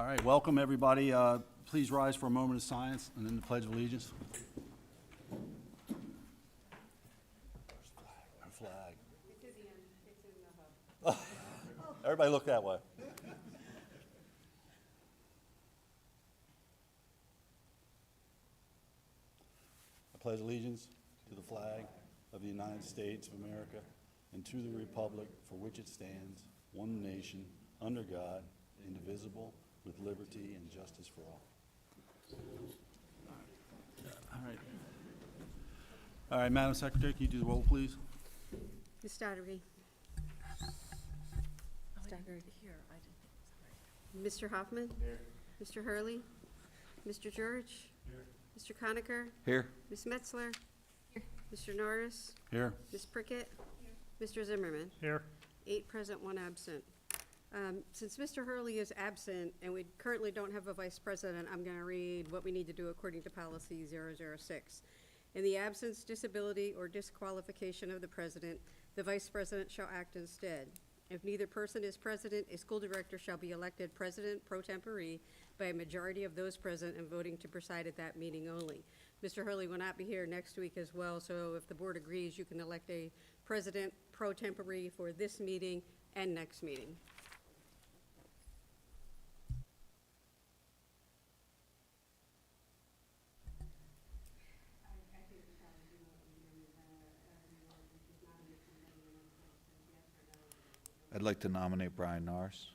All right, welcome everybody. Please rise for a moment of silence and then the Pledge of Allegiance. Our flag. It's in the end, it's in the hub. Everybody look that way. I pledge allegiance to the flag of the United States of America and to the republic for which it stands, one nation, under God, indivisible, with liberty and justice for all. All right. All right, Madam Secretary, can you do the roll, please? Ms. Stottery. Stottery. Here, I didn't. Mr. Hoffman? Here. Mr. Hurley? Mr. George? Here. Mr. Conacher? Here. Ms. Metzler? Here. Mr. Norris? Here. Ms. Prickett? Here. Mr. Zimmerman? Here. 8 present, 1 absent. Since Mr. Hurley is absent and we currently don't have a vice president, I'm going to read what we need to do according to policy 006. In the absence, disability, or disqualification of the president, the vice president shall act instead. If neither person is president, a school director shall be elected president pro tempore by a majority of those present and voting to preside at that meeting only. Mr. Hurley will not be here next week as well, so if the board agrees, you can elect a president pro tempore for this meeting and next meeting. I'd like to nominate Brian Norris.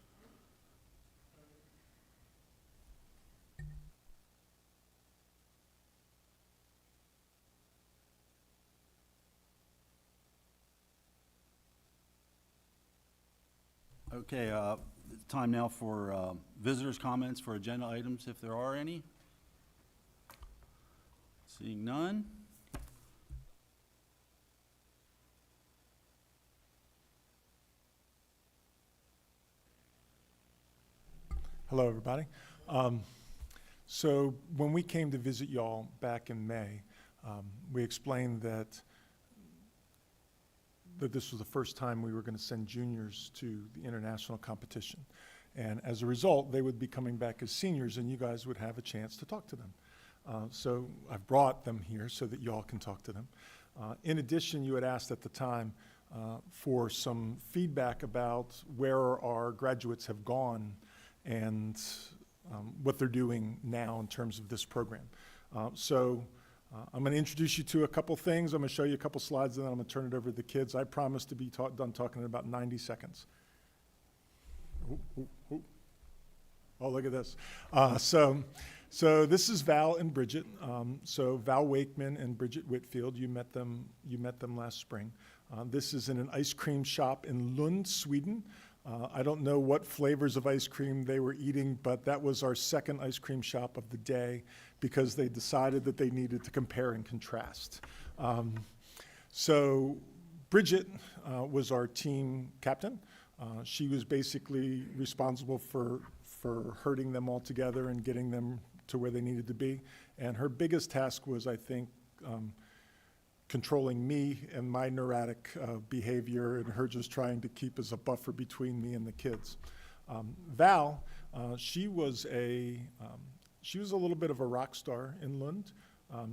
Okay, it's time now for visitors' comments for agenda items, if there are any. Seeing none. Hello, everybody. So when we came to visit y'all back in May, we explained that this was the first time we were going to send juniors to the international competition. And as a result, they would be coming back as seniors, and you guys would have a chance to talk to them. So I've brought them here so that y'all can talk to them. In addition, you had asked at the time for some feedback about where our graduates have gone and what they're doing now in terms of this program. I'm going to introduce you to a couple things. I'm going to show you a couple slides, and then I'm going to turn it over to the kids. I promise to be done talking in about 90 seconds. Oh, look at this. So this is Val and Bridget. So Val Wakeman and Bridget Whitfield, you met them last spring. This is in an ice cream shop in Lund, Sweden. I don't know what flavors of ice cream they were eating, but that was our second ice cream shop of the day because they decided that they needed to compare and contrast. So Bridget was our team captain. She was basically responsible for herding them all together and getting them to where they needed to be. And her biggest task was, I think, controlling me and my neurotic behavior, and her just trying to keep as a buffer between me and the kids. Val, she was a little bit of a rock star in Lund.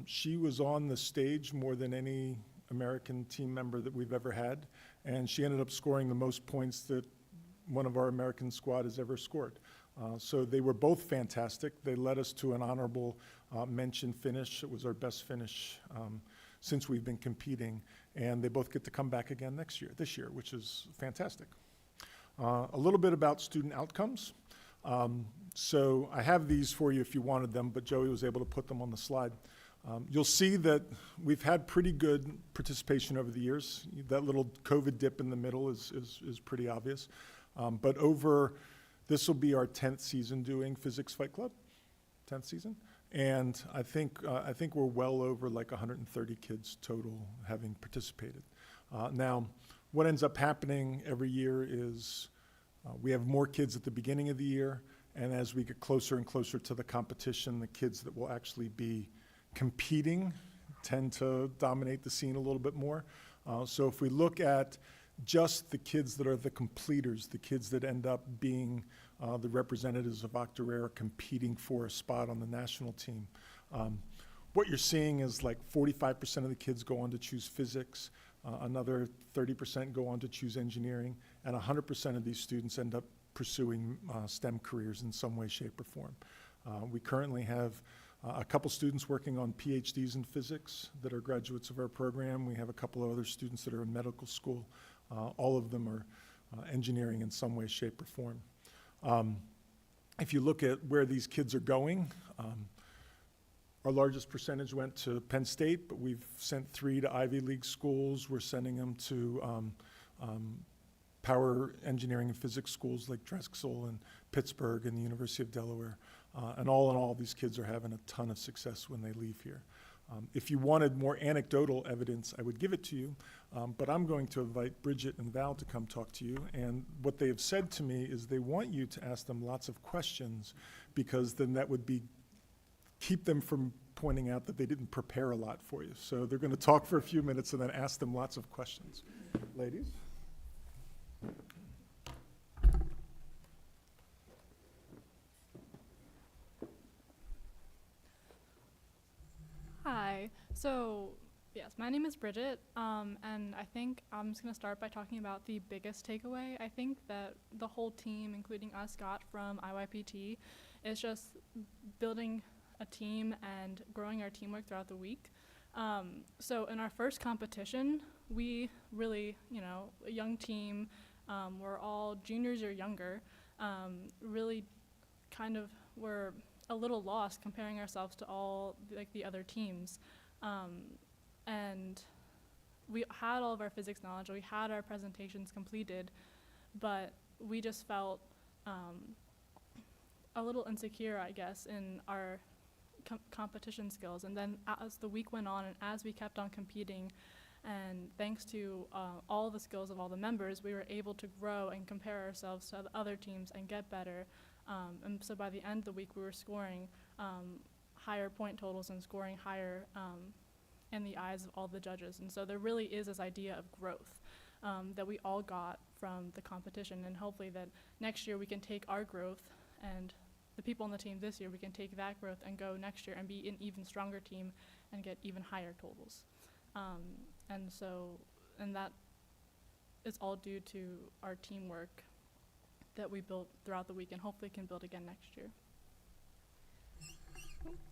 She was on the stage more than any American team member that we've ever had, and she ended up scoring the most points that one of our American squad has ever scored. So they were both fantastic. They led us to an honorable mention finish. It was our best finish since we've been competing, and they both get to come back again this year, which is fantastic. A little bit about student outcomes. So I have these for you if you wanted them, but Joey was able to put them on the slide. You'll see that we've had pretty good participation over the years. That little COVID dip in the middle is pretty obvious. But this will be our 10th season doing Physics Fight Club, 10th season. And I think we're well over like 130 kids total having participated. Now, what ends up happening every year is we have more kids at the beginning of the year, and as we get closer and closer to the competition, the kids that will actually be competing tend to dominate the scene a little bit more. So if we look at just the kids that are the completers, the kids that end up being the representatives of Octorara competing for a spot on the national team. What you're seeing is like 45% of the kids go on to choose physics, another 30% go on to choose engineering, and 100% of these students end up pursuing STEM careers in some way, shape, or form. We currently have a couple students working on PhDs in physics that are graduates of our program. We have a couple of other students that are in medical school. All of them are engineering in some way, shape, or form. If you look at where these kids are going, our largest percentage went to Penn State, but we've sent 3 to Ivy League schools. We're sending them to power engineering and physics schools like Drexel and Pittsburgh and the University of Delaware. And all in all, these kids are having a ton of success when they leave here. If you wanted more anecdotal evidence, I would give it to you, but I'm going to invite Bridget and Val to come talk to you. And what they have said to me is they want you to ask them lots of questions, because then that would keep them from pointing out that they didn't prepare a lot for you. So they're going to talk for a few minutes and then ask them lots of questions. Ladies? Hi. So, yes, my name is Bridget, and I think I'm just going to start by talking about the biggest takeaway I think that the whole team, including us, got from IYPT is just building a team and growing our teamwork throughout the week. So in our first competition, we really, a young team, we're all juniors or younger, really kind of were a little lost comparing ourselves to all the other teams. And we had all of our physics knowledge, we had our presentations completed, but we just felt a little insecure, I guess, in our competition skills. And then as the week went on and as we kept on competing, and thanks to all the skills of all the members, we were able to grow and compare ourselves to the other teams and get better. And so by the end of the week, we were scoring higher point totals and scoring higher in the eyes of all the judges. And so there really is this idea of growth that we all got from the competition. And hopefully that next year we can take our growth, and the people on the team this year, we can take that growth and go next year and be an even stronger team and get even higher totals. And that is all due to our teamwork that we built throughout the week and hopefully can build again next year.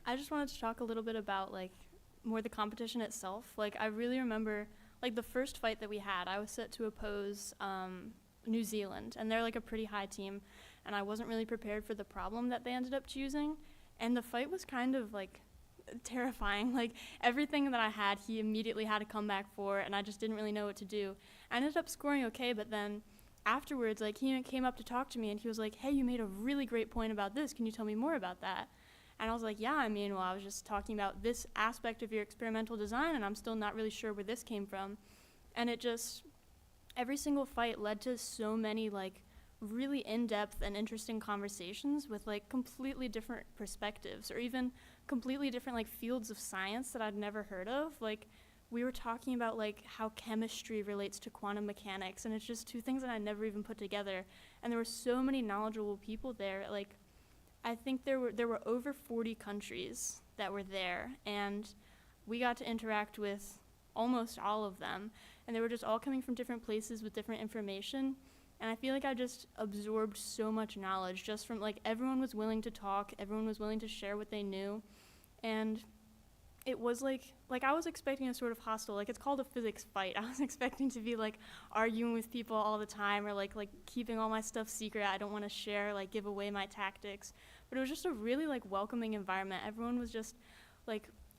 I just wanted to talk a little bit about more the competition itself. I really remember the first fight that we had, I was set to oppose New Zealand, and they're a pretty high team, and I wasn't really prepared for the problem that they ended up choosing, and the fight was kind of terrifying. Everything that I had, he immediately had to come back for, and I just didn't really know what to do. I ended up scoring okay, but then afterwards, he came up to talk to me, and he was like, "Hey, you made a really great point about this. Can you tell me more about that?" And I was like, "Yeah, I was just talking about this aspect of your experimental design, and I'm still not really sure where this came from." And it just, every single fight led to so many really in-depth and interesting conversations with completely different perspectives, or even completely different fields of science that I'd never heard of. We were talking about how chemistry relates to quantum mechanics, and it's just two things that I never even put together. And there were so many knowledgeable people there. I think there were over 40 countries that were there, and we got to interact with almost all of them, and they were just all coming from different places with different information. And I feel I just absorbed so much knowledge just from everyone was willing to talk, everyone was willing to share what they knew. And it was I was expecting a sort of hostile, it's called a physics fight. I was expecting to be arguing with people all the time, or keeping all my stuff secret. I don't want to share, give away my tactics. But it was just a really welcoming environment. Everyone was just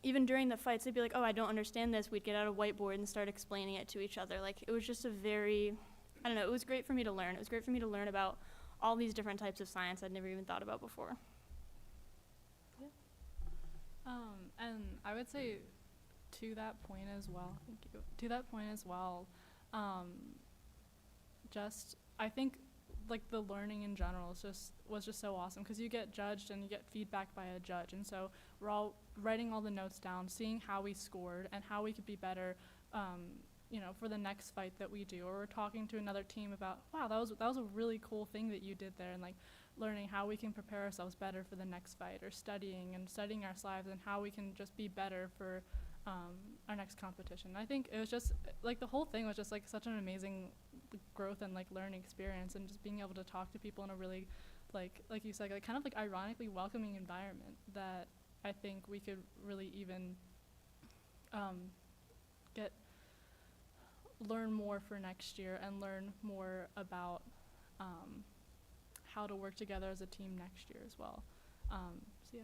even during the fights, they'd be "Oh, I don't understand this." We'd get out a whiteboard and start explaining it to each other. It was just a very, I don't know, it was great for me to learn. It was great for me to learn about all these different types of science I'd never even thought about before. And I would say to that point as well, I think the learning in general was just so awesome, because you get judged and you get feedback by a judge, and so we're all writing all the notes down, seeing how we scored and how we could be better for the next fight that we do, or we're talking to another team about, wow, that was a really cool thing that you did there, and like learning how we can prepare ourselves better for the next fight, or studying our slides and how we can just be better for our next competition. I think it was just like the whole thing was just like such an amazing growth and like learning experience, and just being able to talk to people in a really like you said, like kind of like ironically welcoming environment that I think we could really even learn more for next year, and learn more about how to work together as a team next year as well. So yeah.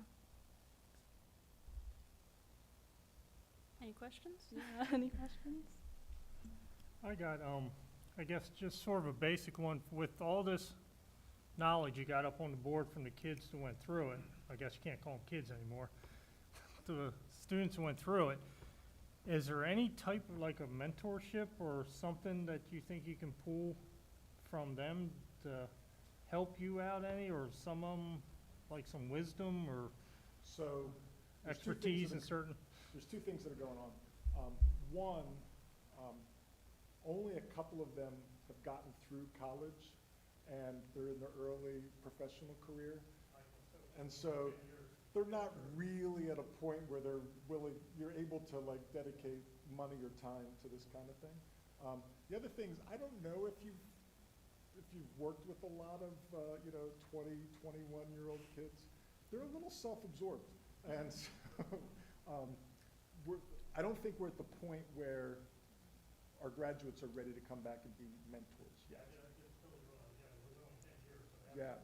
Any questions? Yeah. Any questions? I got, I guess just sort of a basic one. With all this knowledge you got up on the board from the kids who went through it, I guess you can't call them kids anymore, the students who went through it, is there any type of like a mentorship or something that you think you can pull from them to help you out any, or some of them, like some wisdom or So there's two things expertise that in certain? there's two things that are going on. One, only a couple of them have gotten through college, and they're in their early professional career. And so they're not really at a point where you're able to like dedicate money or time to this kind of thing. The other thing is, I don't know if you've worked with a lot of, 20, 21-year-old kids. They're a little self-absorbed. And so I don't think we're at the point where our graduates are ready to come back and be mentors yet. Yeah.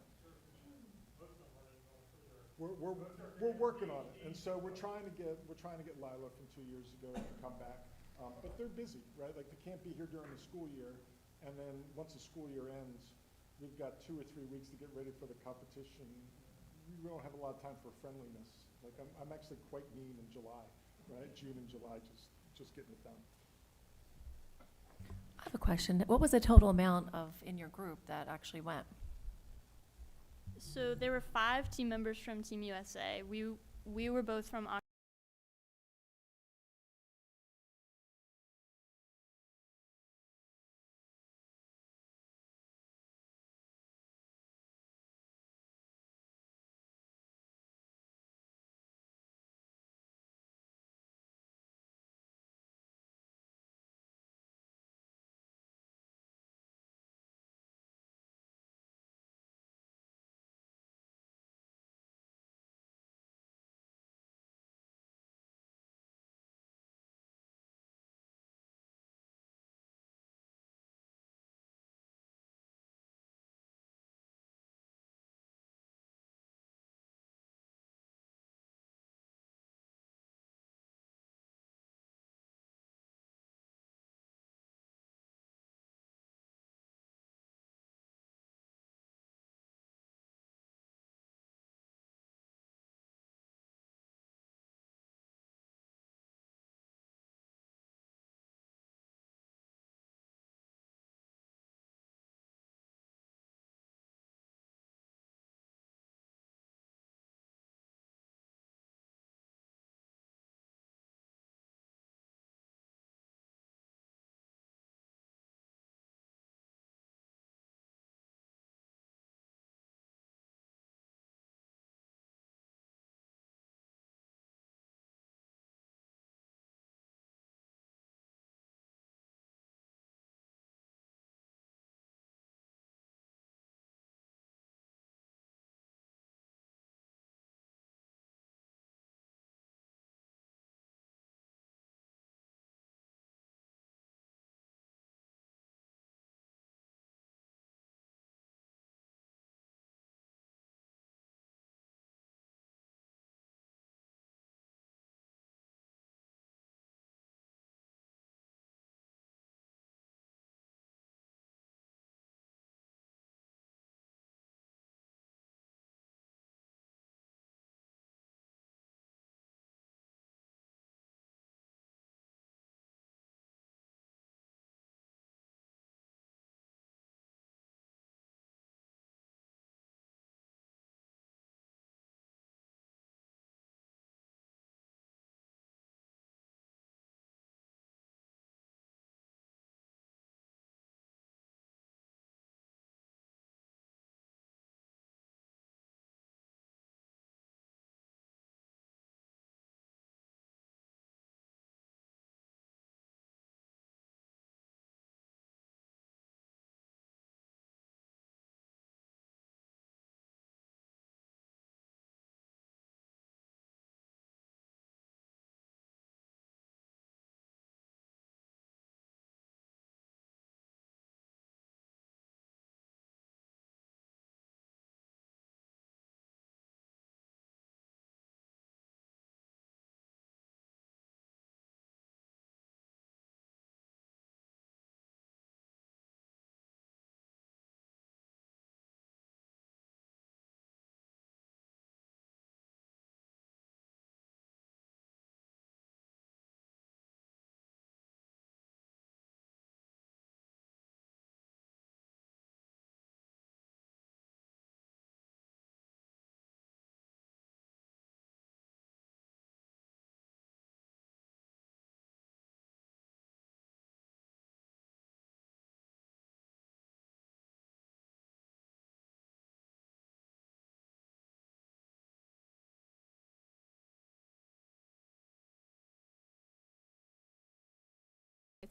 We're working on it, and so we're trying to get Lila from 2 years ago to come back, but they're busy, right? Like they can't be here during the school year, and then once the school year ends, we've got 2 or 3 weeks to get ready for the competition. We don't have a lot of time for friendliness. Like I'm actually quite mean in July, right? June and July, just getting it done. I have a question. What was the total amount in your group that actually went? So there were 5 team members from Team USA. We were both from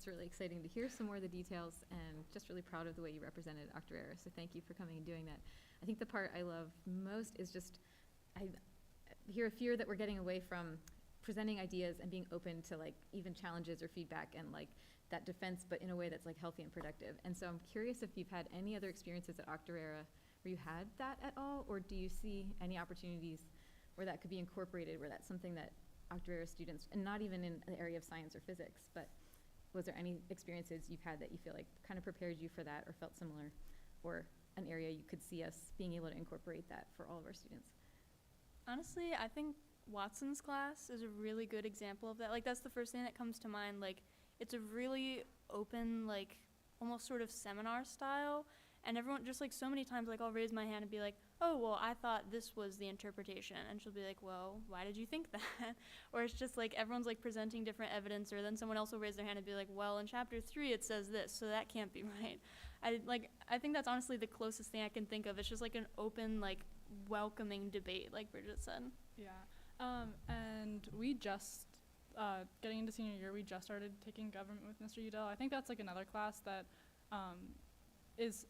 it's really exciting to hear some more of the details, and just really proud of the way you represented Octorara. So thank you for coming and doing that. I think the part I love most is just, I hear a fear that we're getting away from presenting ideas and being open to like even challenges or feedback and like that defense, but in a way that's like healthy and productive. And so I'm curious if you've had any other experiences at Octorara where you had that at all, or do you see any opportunities where that could be incorporated, where that's something that Octorara students, and not even in the area of science or physics, but was there any experiences you've had that you feel like kind of prepared you for that or felt similar, or an area you could see us being able to incorporate that for all of our students? Honestly, I think Watson's class is a really good example of that. Like, that's the first thing that comes to mind. Like, it's a really open, like, almost sort of seminar style. And everyone, just like so many times, like, I'll raise my hand and be like, oh, well, I thought this was the interpretation. And she'll be like, well, why did you think that? Or it's just like everyone's like presenting different evidence, or then someone else will raise their hand and be like, well, in chapter 3 it says this, so that can't be right. I think that's honestly the closest thing I can think of. It's just like an open, like, welcoming debate, like Bridget said. Yeah. And we just, getting into senior year, we just started taking government with Mr. Udell. I think that's like another class that is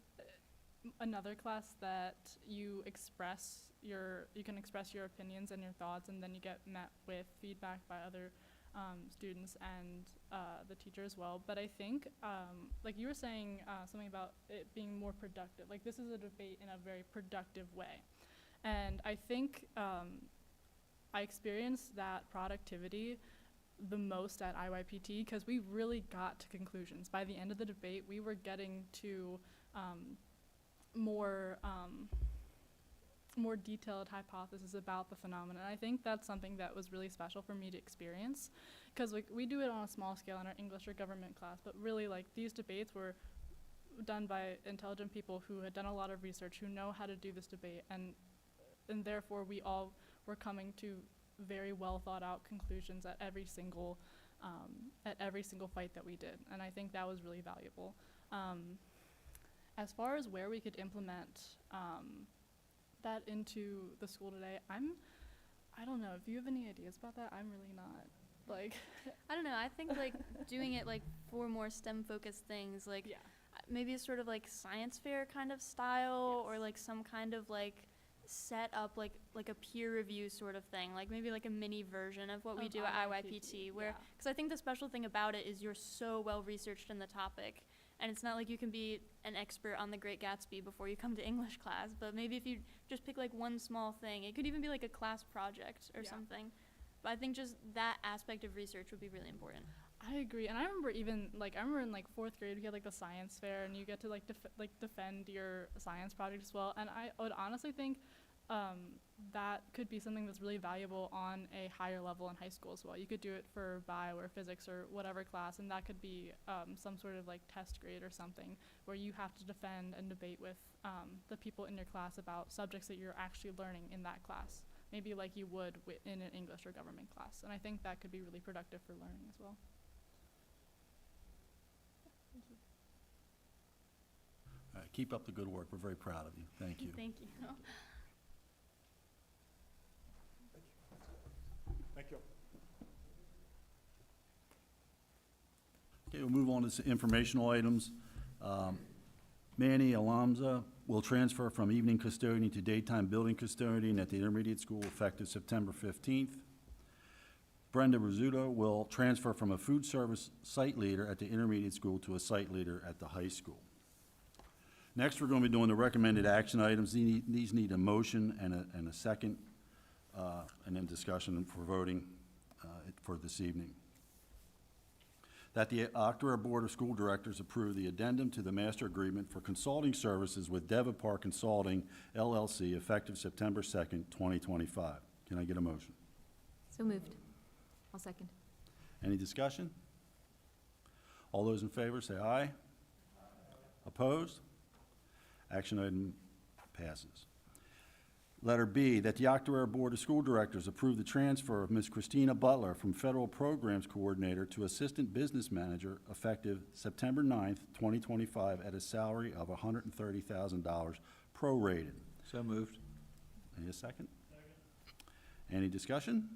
another class that you can express your opinions and your thoughts, and then you get met with feedback by other students and the teacher as well. But I think, like you were saying, something about it being more productive. Like, this is a debate in a very productive way. And I think I experienced that productivity the most at IYPT because we really got to conclusions. By the end of the debate, we were getting to more detailed hypotheses about the phenomenon. I think that's something that was really special for me to experience, because like we do it on a small scale in our English or government class, but really like these debates were done by intelligent people who had done a lot of research, who know how to do this debate, and therefore we all were coming to very well thought out conclusions at every single fight that we did, and I think that was really valuable. As far as where we could implement that into the school today, I don't know if you have any ideas about that. I'm really not like I don't know. I think like doing it like for more STEM focused things, like yeah. Maybe a sort of like science fair kind of style, Yes. or like some kind of like set up like a peer review sort of thing, like maybe like a mini version of what we do at IYPT, where, because I think the special thing about it is you're so well researched in the topic, and it's not like you can be an expert on the Great Gatsby before you come to English class, but maybe if you just pick like one small thing, it could even be like a class project or something. But I think just that aspect of research would be really important. I agree, and I remember even like in like 4th grade we had like the science fair, and you get to like defend your science project as well. And I would honestly think that could be something that's really valuable on a higher level in high school as well. You could do it for bio or physics or whatever class, and that could be some sort of like test grade or something where you have to defend and debate with the people in your class about subjects that you're actually learning in that class, maybe like you would in an English or government class. And I think that could be really productive for learning as well. All right, keep up the good work. We're very proud of you. Thank you. Thank you. Thank you. Okay, we'll move on to some informational items. Manny Alonza will transfer from evening custodian to daytime building custodian at the intermediate school effective September 15th. Brenda Rizzuto will transfer from a food service site leader at the intermediate school to a site leader at the high school. Next, we're going to be doing the recommended action items. These need a motion and a second, and then discussion for voting for this evening. That the Octorara Board of School Directors approve the addendum to the master agreement for consulting services with Devonpar Consulting LLC effective September 2nd, 2025. Can I get a motion? So moved. I'll second. Any discussion? All those in favor say aye. Opposed? Action item passes. Letter B, that the Octorara Board of School Directors approve the transfer of Ms. Christina Butler from Federal Programs Coordinator to Assistant Business Manager effective September 9th, 2025 at a salary of $130,000 prorated. So moved. Any a second? Any discussion?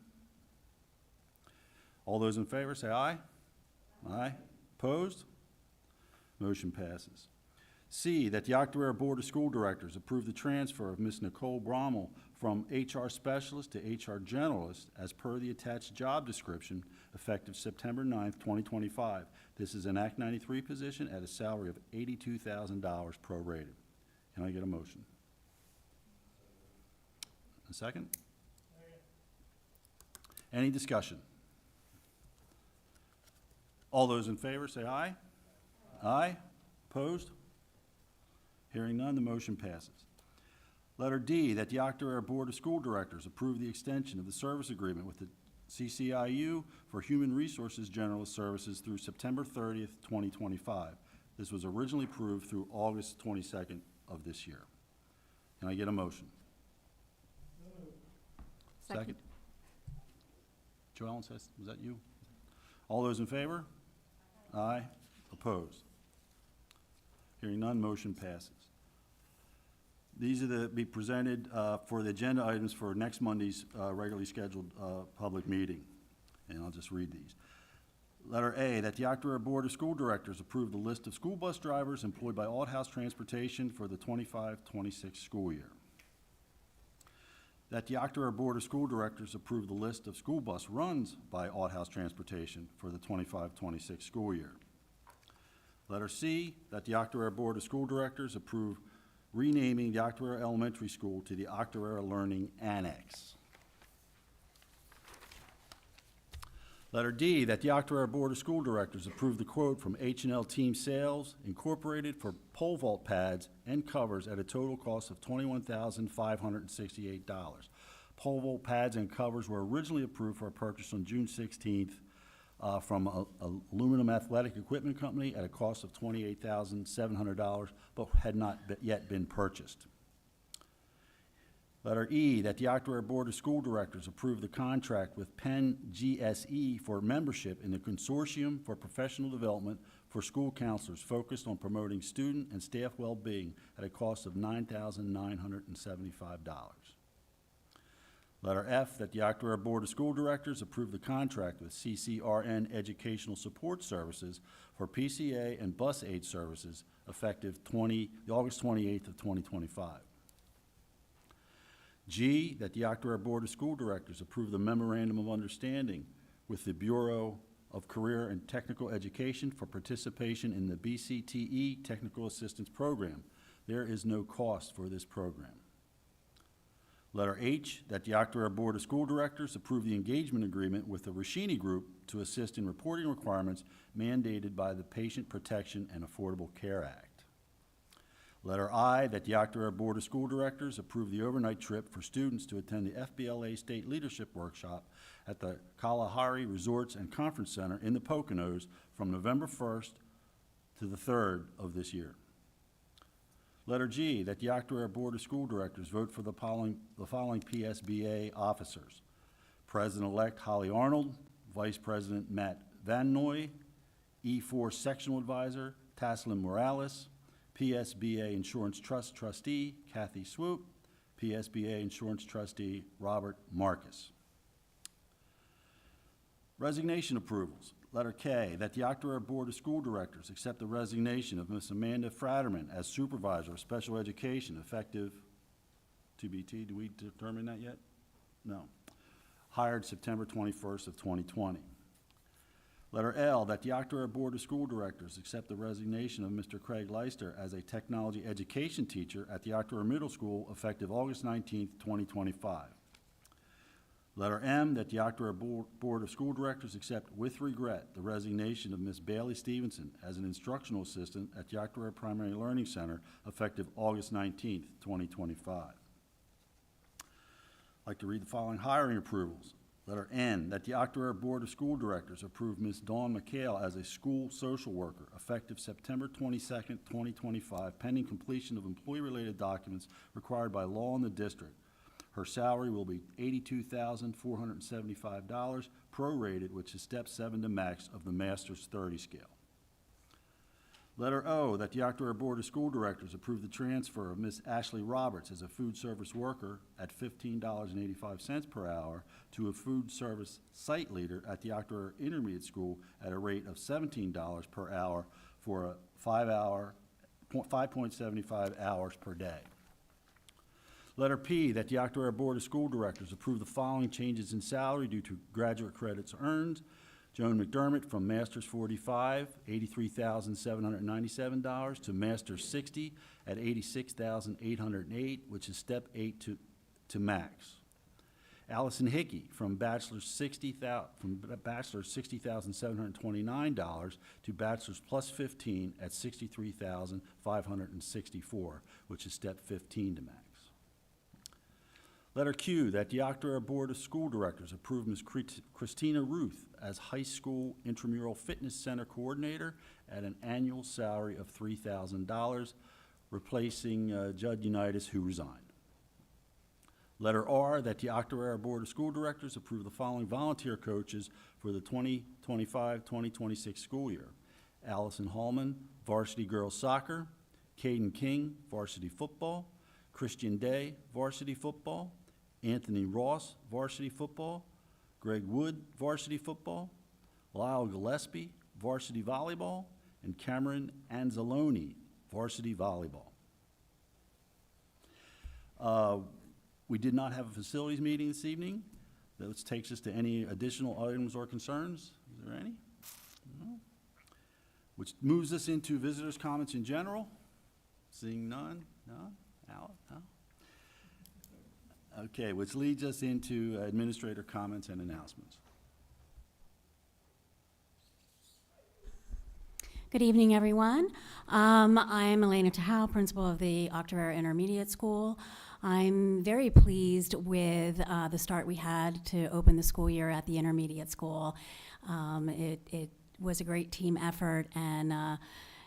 All those in favor say aye. Aye. Opposed? Motion passes. C, that the Octorara Board of School Directors approve the transfer of Ms. Nicole Brommel from HR Specialist to HR Generalist as per the attached job description effective September 9th, 2025. This is an Act 93 position at a salary of $82,000 prorated. Can I get a motion? A second? Any discussion? All those in favor say aye. Aye. Opposed? Hearing none, the motion passes. Letter D, that the Octorara Board of School Directors approve the extension of the service agreement with the CCIU for Human Resources Generalist Services through September 30th, 2025. This was originally approved through August 22nd of this year. Can I get a motion? Second. Joellen says, was that you? All those in favor? Aye. Opposed? Hearing none, motion passes. These are to be presented for the agenda items for next Monday's regularly scheduled public meeting. And I'll just read these. Letter A, that the Octorara Board of School Directors approve the list of school bus drivers employed by Alt-House Transportation for the 25-26 school year. That the Octorara Board of School Directors approve the list of school bus runs by Alt-House Transportation for the 25-26 school year. Letter C, that the Octorara Board of School Directors approve renaming the Octorara Elementary School to the Octorara Learning Annex. Letter D, that the Octorara Board of School Directors approve the quote from H&L Team Sales Incorporated for pole vault pads and covers at a total cost of $21,568. Pole vault pads and covers were originally approved for a purchase on June 16th from Aluminum Athletic Equipment Company at a cost of $28,700, but had not yet been purchased. Letter E, that the Octorara Board of School Directors approve the contract with Penn GSE for membership in the Consortium for Professional Development for School Counselors focused on promoting student and staff well-being at a cost of $9,975. Letter F, that the Octorara Board of School Directors approve the contract with CCRN Educational Support Services for PCA and bus aid services effective August 28th of 2025. G, that the Octorara Board of School Directors approve the Memorandum of Understanding with the Bureau of Career and Technical Education for participation in the BCTE Technical Assistance Program. There is no cost for this program. Letter H, that the Octorara Board of School Directors approve the engagement agreement with the Rashini Group to assist in reporting requirements mandated by the Patient Protection and Affordable Care Act. Letter I, that the Octorara Board of School Directors approve the overnight trip for students to attend the FBLA State Leadership Workshop at the Kalahari Resorts and Conference Center in the Poconos from November 1st to the 3rd of this year. Letter G, that the Octorara Board of School Directors vote for the following PSBA officers: President-elect Holly Arnold, Vice President Matt Van Noy, E4 Sectional Advisor Taslin Morales, PSBA Insurance Trust Trustee Kathy Swoop, PSBA Insurance Trustee Robert Marcus. Resignation approvals. Letter K, that the Octorara Board of School Directors accept the resignation of Ms. Amanda Fratterman as Supervisor of Special Education effective TBT. Do we determine that yet? No. Hired September 21st of 2020. Letter L, that the Octorara Board of School Directors accept the resignation of Mr. Craig Leister as a technology education teacher at the Octorara Middle School effective August 19th, 2025. Letter M, that the Octorara Board of School Directors accept with regret the resignation of Ms. Bailey Stevenson as an instructional assistant at the Octorara Primary Learning Center effective August 19th, 2025. I'd like to read the following hiring approvals. Letter N, that the Octorara Board of School Directors approve Ms. Dawn McHale as a school social worker effective September 22nd, 2025, pending completion of employee-related documents required by law in the district. Her salary will be $82,475, prorated, which is step 7 to max of the Master's 30 scale. Letter O, that the Octorara Board of School Directors approve the transfer of Miss Ashley Roberts as a food service worker at $15.85 per hour to a food service site leader at the Octorara Intermediate School at a rate of $17 per hour for a 5.75 hours per day. Letter P, that the Octorara Board of School Directors approve the following changes in salary due to graduate credits earned. Joan McDermott from Masters 45, $83,797, to Masters 60 at $86,808, which is step 8 to max. Allison Hickey from Bachelor's $60,729 to Bachelor's plus 15 at $63,564, which is step 15 to max. Letter Q, that the Octorara Board of School Directors approve Ms. Christina Ruth as High School Intramural Fitness Center Coordinator at an annual salary of $3,000, replacing Judd Unitas, who resigned. Letter R, that the Octorara Board of School Directors approve the following volunteer coaches for the 2025-2026 school year. Allison Hallman, varsity girls soccer; Caden King, varsity football; Christian Day, varsity football; Anthony Ross, varsity football; Greg Wood, varsity football; Lyle Gillespie, varsity volleyball; and Cameron Anzalone, varsity volleyball. We did not have a facilities meeting this evening. That takes us to any additional items or concerns. Is there any? No. Which moves us into visitors' comments in general. Seeing none? No? Al? No? Okay, which leads us into administrator comments and announcements. Good evening, everyone. I'm Elena Tahau, principal of the Octorara Intermediate School. I'm very pleased with the start we had to open the school year at the intermediate school. It was a great team effort, and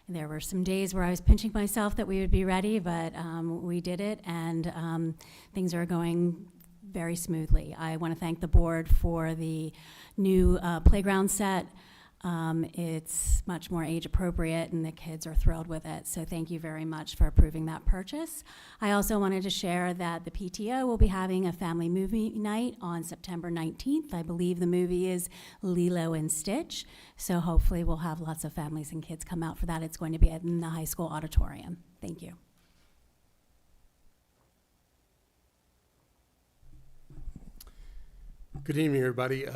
there were some days where I was pinching myself that we would be ready, but we did it, and things are going very smoothly. I want to thank the board for the new playground set. It's much more age appropriate, and the kids are thrilled with it, so thank you very much for approving that purchase. I also wanted to share that the PTO will be having a family movie night on September 19th. I believe the movie is Lilo and Stitch, so hopefully we'll have lots of families and kids come out for that. It's going to be in the high school auditorium. Thank you. Good evening, everybody.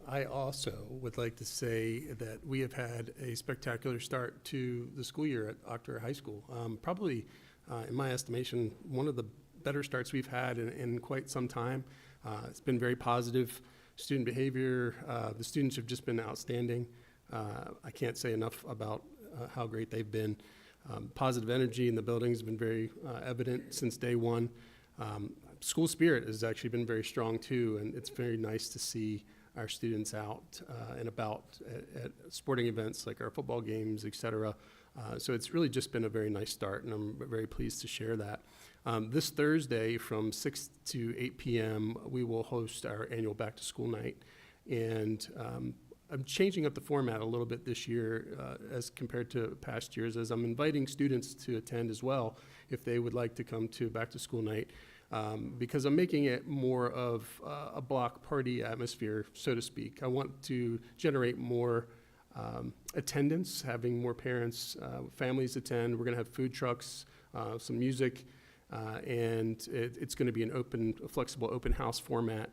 I also would like to say that we have had a spectacular start to the school year at Octorara High School. Probably, in my estimation, one of the better starts we've had in quite some time. It's been very positive student behavior. The students have just been outstanding. I can't say enough about how great they've been. Positive energy in the building has been very evident since day one. School spirit has actually been very strong too, and it's very nice to see our students out and about at sporting events like our football games, et cetera. So it's really just been a very nice start, and I'm very pleased to share that. This Thursday from 6 to 8 p.m., we will host our annual back to school night. And I'm changing up the format a little bit this year as compared to past years, as I'm inviting students to attend as well if they would like to come to back to school night. Because I'm making it more of a block party atmosphere, so to speak. I want to generate more attendance, having more parents, families attend. We're going to have food trucks, some music, and it's going to be an flexible open house format,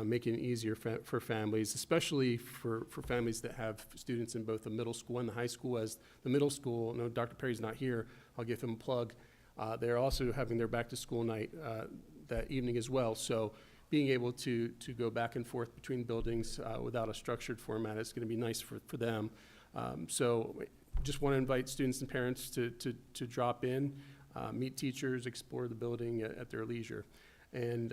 making it easier for families, especially for families that have students in both the middle school and the high school. As the middle school, no, Dr. Perry's not here, I'll give him a plug. They're also having their back to school night that evening as well. So being able to go back and forth between buildings without a structured format is going to be nice for them. So just want to invite students and parents to drop in, meet teachers, explore the building at their leisure. And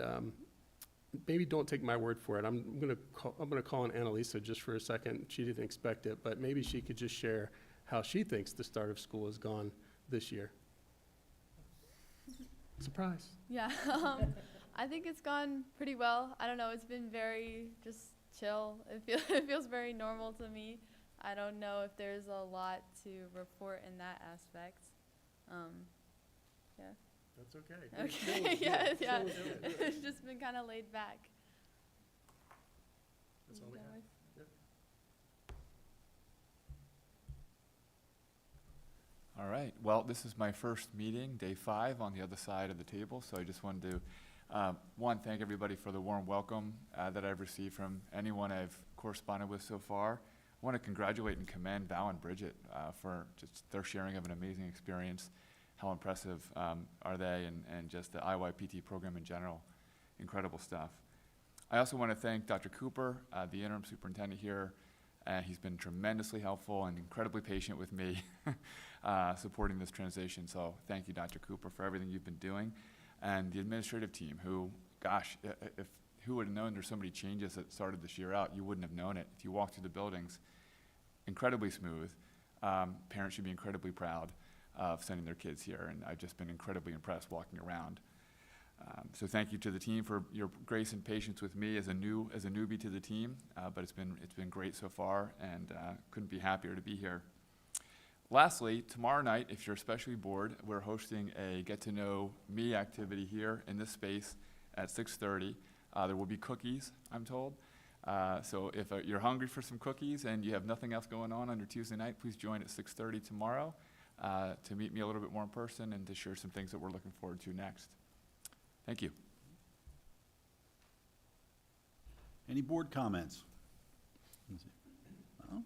maybe don't take my word for it. I'm going to call on Annalisa just for a second. She didn't expect it, but maybe she could just share how she thinks the start of school has gone this year. Surprise. Yeah, I think it's gone pretty well. I don't know, it's been very just chill. It feels very normal to me. I don't know if there's a lot to report in that aspect. Yeah. That's okay. Okay. Yeah. It's just been kind of laid back. That's all we have. Yep. All right, well, this is my first meeting, day 5, on the other side of the table, so I just wanted to, one, thank everybody for the warm welcome that I've received from anyone I've corresponded with so far. I want to congratulate and commend Val and Bridget for just their sharing of an amazing experience. How impressive are they, and just the IYPT program in general. Incredible stuff. I also want to thank Dr. Cooper, the interim superintendent here. He's been tremendously helpful and incredibly patient with me supporting this transition. So thank you, Dr. Cooper, for everything you've been doing. And the administrative team, who, gosh, who would have known there's so many changes that started this year out? You wouldn't have known it. If you walk through the buildings, incredibly smooth. Parents should be incredibly proud of sending their kids here, and I've just been incredibly impressed walking around. So thank you to the team for your grace and patience with me as a newbie to the team, but it's been great so far, and couldn't be happier to be here. Lastly, tomorrow night, if you're especially bored, we're hosting a Get to Know Me activity here in this space at 6:30. There will be cookies, I'm told. So if you're hungry for some cookies and you have nothing else going on your Tuesday night, please join at 6:30 tomorrow to meet me a little bit more in person and to share some things that we're looking forward to next. Thank you. Any board comments? No?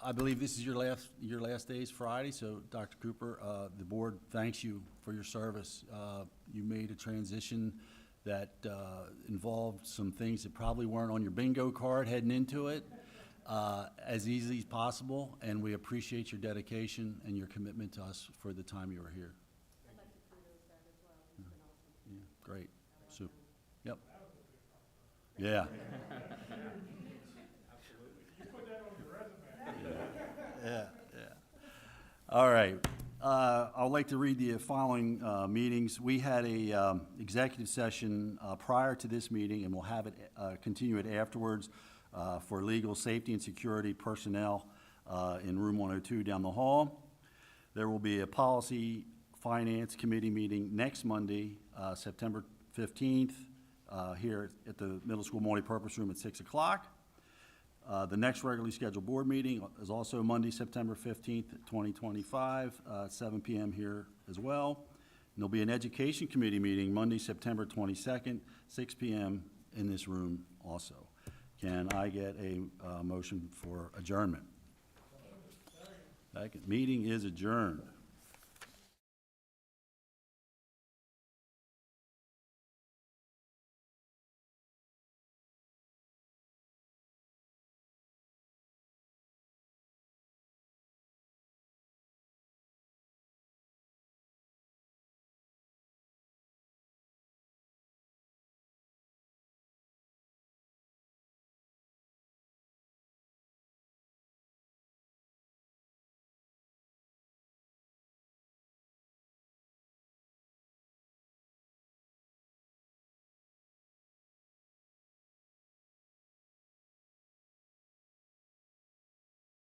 I believe this is your last day is Friday, so Dr. Cooper, the board thanks you for your service. You made a transition that involved some things that probably weren't on your bingo card heading into it as easily as possible, and we appreciate your dedication and your commitment to us for the time you were here. I'd like to kudos that as well. It's been awesome. Yeah, great. Super. Yep. Yeah. Yeah. All right. I'd like to read the following meetings. We had a executive session prior to this meeting, and we'll have it continue it afterwards for legal, safety, and security personnel in room 102 down the hall. There will be a policy finance committee meeting next Monday, September 15th, here at the middle school multipurpose room at 6 o'clock. The next regularly scheduled board meeting is also Monday, September 15th, 2025, 7 p.m. here as well. And there'll be an education committee meeting Monday, September 22nd, 6 p.m. in this room also. Can I get a motion for adjournment? Second. Meeting is adjourned.